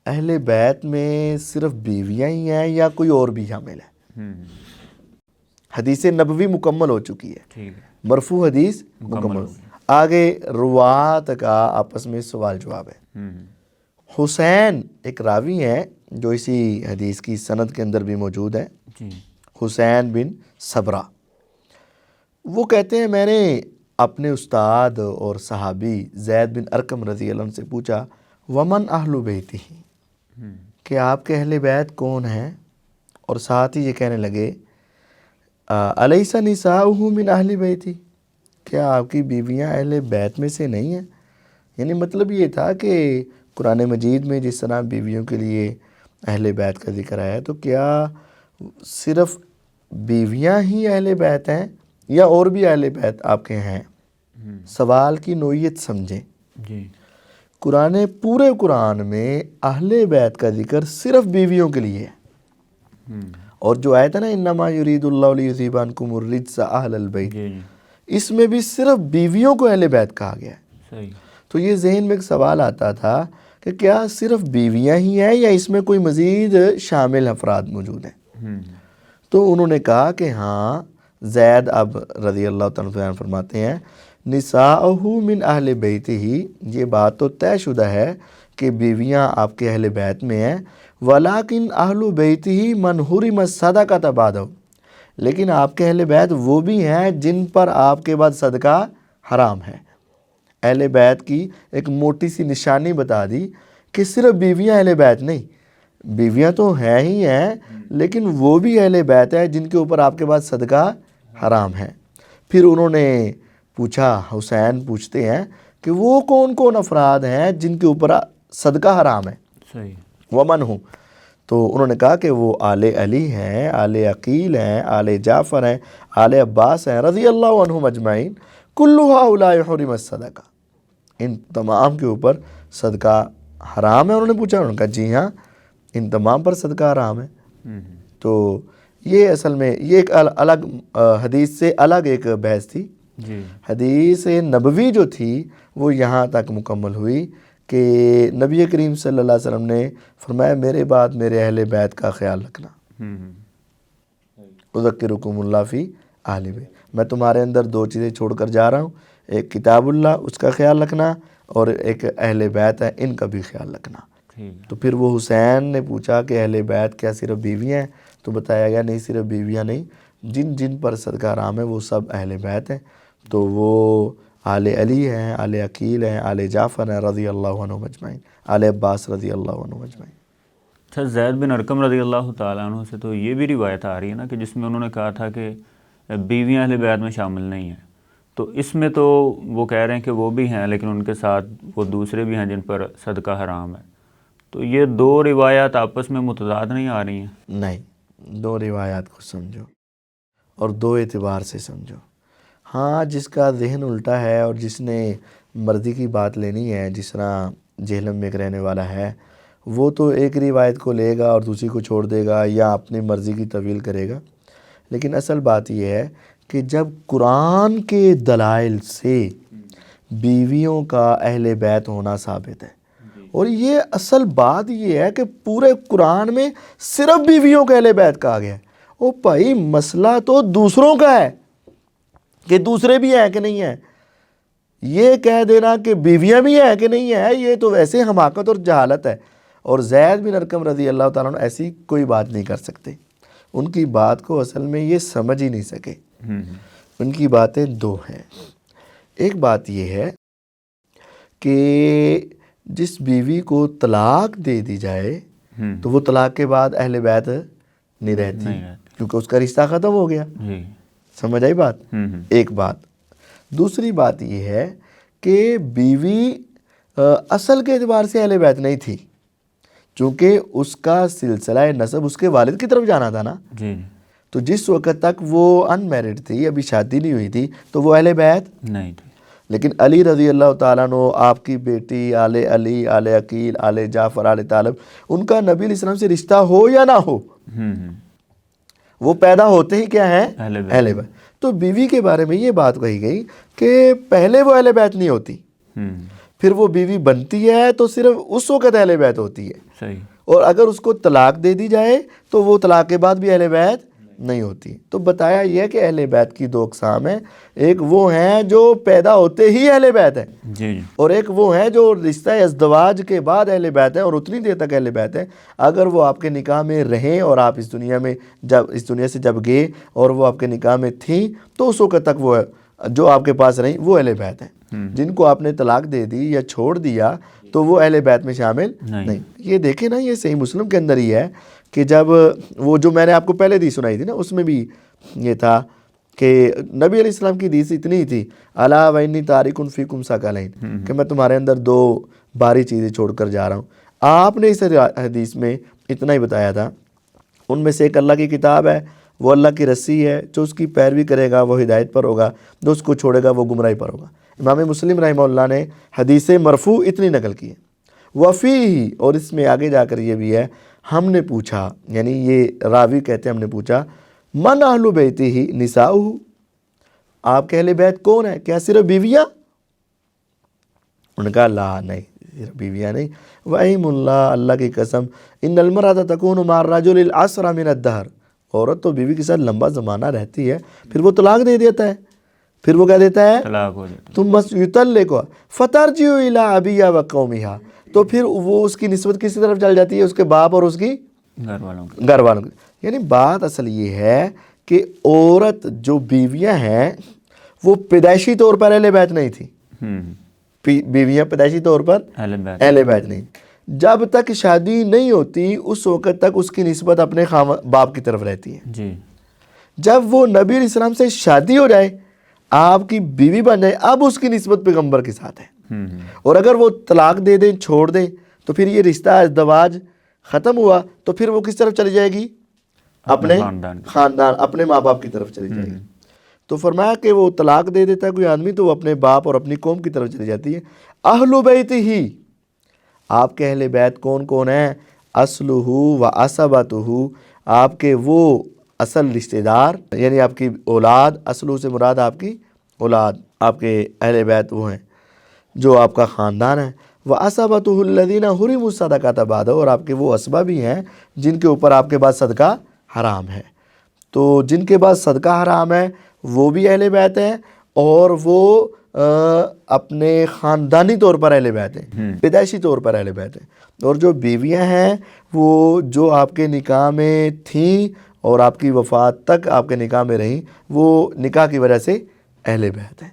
اہل بیت میں صرف بیویاں ہی ہیں یا کوئی اور بھی شامل ہے؟ حدیث نبوی مکمل ہو چکی ہے، مرفوع حدیث مکمل. آگے روات کا آپس میں سوال جواب ہے. حسین ایک راوی ہیں جو اسی حدیث کی سند کے اندر بھی موجود ہے، حسین بن صبرہ. وہ کہتے ہیں میں نے اپنے استاد اور صحابی زید بن ارقم رضی اللہ عنہ سے پوچھا ومن اہل بیتہ، کہ آپ کے اہل بیت کون ہیں؟ اور ساتھ ہی یہ کہنے لگے الیس نساؤہ من اہل بیتہ، کیا آپ کی بیویاں اہل بیت میں سے نہیں ہیں؟ یعنی مطلب یہ تھا کہ قرآن مجید میں جس طرح بیویوں کے لیے اہل بیت کا ذکر ہے تو کیا صرف بیویاں ہی اہل بیت ہیں یا اور بھی اہل بیت آپ کے ہیں؟ سوال کی نوعیت سمجھیں. پورے قرآن میں اہل بیت کا ذکر صرف بیویوں کے لیے ہے. اور جو آیت ہے نا انما یرید اللہ لیذھب عنکم الرجس اہل البیت، اس میں بھی صرف بیویوں کو اہل بیت کہا گیا ہے. تو یہ ذہن میں ایک سوال آتا تھا کہ کیا صرف بیویاں ہی ہیں یا اس میں کوئی مزید شامل افراد موجود ہیں؟ تو انہوں نے کہا کہ ہاں. زید اب رضی اللہ تعالیٰ بیان فرماتے ہیں نساؤہ من اہل بیتہ، یہ بات تو طے شدہ ہے کہ بیویاں آپ کے اہل بیت میں ہیں، ولیکن اہل بیتہ من حرم الصدقۃ بعدہ، لیکن آپ کے اہل بیت وہ بھی ہیں جن پر آپ کے بعد صدقہ حرام ہے. اہل بیت کی ایک موٹی سی نشانی بتا دی کہ صرف بیویاں اہل بیت نہیں، بیویاں تو ہیں ہی ہیں لیکن وہ بھی اہل بیت ہے جن کے اوپر آپ کے بعد صدقہ حرام ہے. پھر انہوں نے پوچھا، حسین پوچھتے ہیں کہ وہ کون کون افراد ہیں جن کے اوپر صدقہ حرام ہے؟ ومن ہوں، تو انہوں نے کہا کہ وہ آل علی ہیں، آل عقیل ہیں، آل جعفر ہیں، آل عباس ہیں رضی اللہ عنہم اجمعین، کل ہؤلاء حرم الصدقہ، ان تمام کے اوپر صدقہ حرام ہے. انہوں نے پوچھا، انہوں نے کہا جی ہاں ان تمام پر صدقہ حرام ہے. تو یہ اصل میں یہ ایک الگ حدیث سے الگ ایک بحث تھی. حدیث نبوی جو تھی وہ یہاں تک مکمل ہوئی کہ نبی کریم صلی اللہ علیہ وسلم نے فرمایا میرے بعد میرے اہل بیت کا خیال رکھنا. اذکرکم اللہ فی اہل بیت، میں تمہارے اندر دو چیزیں چھوڑ کر جا رہا ہوں، ایک کتاب اللہ اس کا خیال رکھنا اور ایک اہل بیت ہے ان کا بھی خیال رکھنا. تو پھر وہ حسین نے پوچھا کہ اہل بیت کیا صرف بیویاں ہیں؟ تو بتایا گیا نہیں، صرف بیویاں نہیں، جن جن پر صدقہ حرام ہے وہ سب اہل بیت ہیں. تو وہ آل علی ہیں، آل عقیل ہیں، آل جعفر ہیں رضی اللہ عنہم اجمعین، آل عباس رضی اللہ عنہم اجمعین. اچھا، زید بن ارقم رضی اللہ تعالیٰ عنہ سے تو یہ بھی روایت آ رہی ہے نا کہ جس میں انہوں نے کہا تھا کہ بیویاں اہل بیت میں شامل نہیں ہیں. تو اس میں تو وہ کہہ رہے ہیں کہ وہ بھی ہیں لیکن ان کے ساتھ وہ دوسرے بھی ہیں جن پر صدقہ حرام ہے. تو یہ دو روایات آپس میں متضاد نہیں آ رہی ہیں؟ نہیں، دو روایات کو سمجھو اور دو اعتبار سے سمجھو. ہاں، جس کا ذہن الٹا ہے اور جس نے مرضی کی بات لینی ہے، جس طرح جہلم میں ایک رہنے والا ہے، وہ تو ایک روایت کو لے گا اور دوسری کو چھوڑ دے گا یا اپنی مرضی کی تویل کرے گا. لیکن اصل بات یہ ہے کہ جب قرآن کے دلائل سے بیویوں کا اہل بیت ہونا ثابت ہے، اور یہ اصل بات یہ ہے کہ پورے قرآن میں صرف بیویوں کا اہل بیت کہا گیا ہے. او بھائی، مسئلہ تو دوسروں کا ہے کہ دوسرے بھی ہیں کہ نہیں ہیں. یہ کہہ دینا کہ بیویاں بھی ہیں کہ نہیں ہیں یہ تو ویسے حماقت اور جہالت ہے. اور زید بن ارقم رضی اللہ تعالیٰ عنہ ایسی کوئی بات نہیں کر سکتے. ان کی بات کو اصل میں یہ سمجھ ہی نہیں سکے. ان کی باتیں دو ہیں. ایک بات یہ ہے کہ جس بیوی کو طلاق دے دی جائے تو وہ طلاق کے بعد اہل بیت نہیں رہتی کیونکہ اس کا رشتہ ختم ہو گیا. سمجھ آئی بات؟ ایک بات. دوسری بات یہ ہے کہ بیوی اصل کے اعتبار سے اہل بیت نہیں تھی چونکہ اس کا سلسلہ نسب اس کے والد کی طرف جانا تھا نا. تو جس وقت تک وہ ان میرڈ تھی، ابھی شادی نہیں ہوئی تھی، تو وہ اہل بیت نہیں تھی. لیکن علی رضی اللہ تعالیٰ عنہ، آپ کی بیٹی آل علی، آل عقیل، آل جعفر، آل طالب، ان کا نبی علیہ السلام سے رشتہ ہو یا نہ ہو، وہ پیدا ہوتے ہی کیا ہیں؟ اہل بیت. تو بیوی کے بارے میں یہ بات کہی گئی کہ پہلے وہ اہل بیت نہیں ہوتی، پھر وہ بیوی بنتی ہے تو صرف اس وقت اہل بیت ہوتی ہے. صحیح. اور اگر اس کو طلاق دے دی جائے تو وہ طلاق کے بعد بھی اہل بیت نہیں ہوتی. تو بتایا یہ ہے کہ اہل بیت کی دو اقسام ہیں. ایک وہ ہیں جو پیدا ہوتے ہی اہل بیت ہیں, جی جی. اور ایک وہ ہیں جو رشتہ ازدواج کے بعد اہل بیت ہیں اور اتنی دیر تک اہل بیت ہیں. اگر وہ آپ کے نکاح میں رہیں اور آپ اس دنیا سے جب گئے اور وہ آپ کے نکاح میں تھیں تو اس وقت تک وہ جو آپ کے پاس رہیں وہ اہل بیت ہیں. جن کو آپ نے طلاق دے دی یا چھوڑ دیا تو وہ اہل بیت میں شامل نہیں. یہ دیکھیں نا, یہ صحیح مسلم کے اندر ہی ہے کہ جب وہ جو میں نے آپ کو پہلے حدیث سنائی تھی نا, اس میں بھی یہ تھا کہ نبی علیہ السلام کی حدیث اتنی ہی تھی, الا و انی تارک فیکم ثقلین, کہ میں تمہارے اندر دو بھاری چیزیں چھوڑ کر جا رہا ہوں. آپ نے اس حدیث میں اتنا ہی بتایا تھا. ان میں سے ایک اللہ کی کتاب ہے, وہ اللہ کی رسی ہے, جو اس کی پیروی کرے گا وہ ہدایت پر ہوگا, جو اس کو چھوڑے گا وہ گمراہی پر ہوگا. امام مسلم رحمہ اللہ نے حدیث مرفوع اتنی نقل کی ہے. وفی, اور اس میں آگے جا کر یہ بھی ہے, ہم نے پوچھا, یعنی یہ راوی کہتے ہیں ہم نے پوچھا, من اہل بیتی ہی نساؤہ, آپ کے اہل بیت کون ہے, کیا صرف بیویاں؟ انہوں نے کہا لا, نہیں صرف بیویاں نہیں. وَأَيْمُ اللَّهِ, اللہ کی قسم, ان المرأة تکون مع الرجل العصر من الدہر, عورت تو بیوی کے ساتھ لمبا زمانہ رہتی ہے پھر وہ طلاق دے دیتا ہے, پھر وہ کہہ دیتا ہے طلاق ہو جاتا. تم بس یطلقها فترجع الی ابیہا وقومہا, تو پھر وہ اس کی نسبت کسی طرف چل جاتی ہے, اس کے باپ اور اس کی گھر والوں کی. گھر والوں کی. یعنی بات اصل یہ ہے کہ عورت جو بیویاں ہیں وہ پیدائشی طور پر اہل بیت نہیں تھی. بیویاں پیدائشی طور پر اہل بیت نہیں. جب تک شادی نہیں ہوتی اس وقت تک اس کی نسبت اپنے باپ کی طرف رہتی ہے. جی. جب وہ نبی علیہ السلام سے شادی ہو جائے, آپ کی بیوی بن جائے, اب اس کی نسبت پیغمبر کے ساتھ ہے. اور اگر وہ طلاق دے دیں, چھوڑ دیں, تو پھر یہ رشتہ ازدواج ختم ہوا تو پھر وہ کس طرف چلی جائے گی؟ اپنے خاندان, اپنے ماں باپ کی طرف چلی جائے گی. تو فرمایا کہ وہ طلاق دے دیتا ہے کوئی آدمی تو وہ اپنے باپ اور اپنی قوم کی طرف چلی جاتی ہے. اہل بیت ہی, آپ کے اہل بیت کون کون ہیں؟ اصلہ و عصبتہ, آپ کے وہ اصل رشتہ دار, یعنی آپ کی اولاد, اصلہ سے مراد آپ کی اولاد, آپ کے اہل بیت وہ ہیں جو آپ کا خاندان ہے. وَعَصَبَتُهُ الَّذِينَ حُرِمُوا الصَّدَقَةَ بَعْدَهُ, اور آپ کے وہ اسبہ بھی ہیں جن کے اوپر آپ کے بعد صدقہ حرام ہے. تو جن کے بعد صدقہ حرام ہے وہ بھی اہل بیت ہیں, اور وہ اپنے خاندانی طور پر اہل بیت ہیں, پیدائشی طور پر اہل بیت ہیں. اور جو بیویاں ہیں وہ جو آپ کے نکاح میں تھیں اور آپ کی وفات تک آپ کے نکاح میں رہیں, وہ نکاح کی وجہ سے اہل بیت ہیں.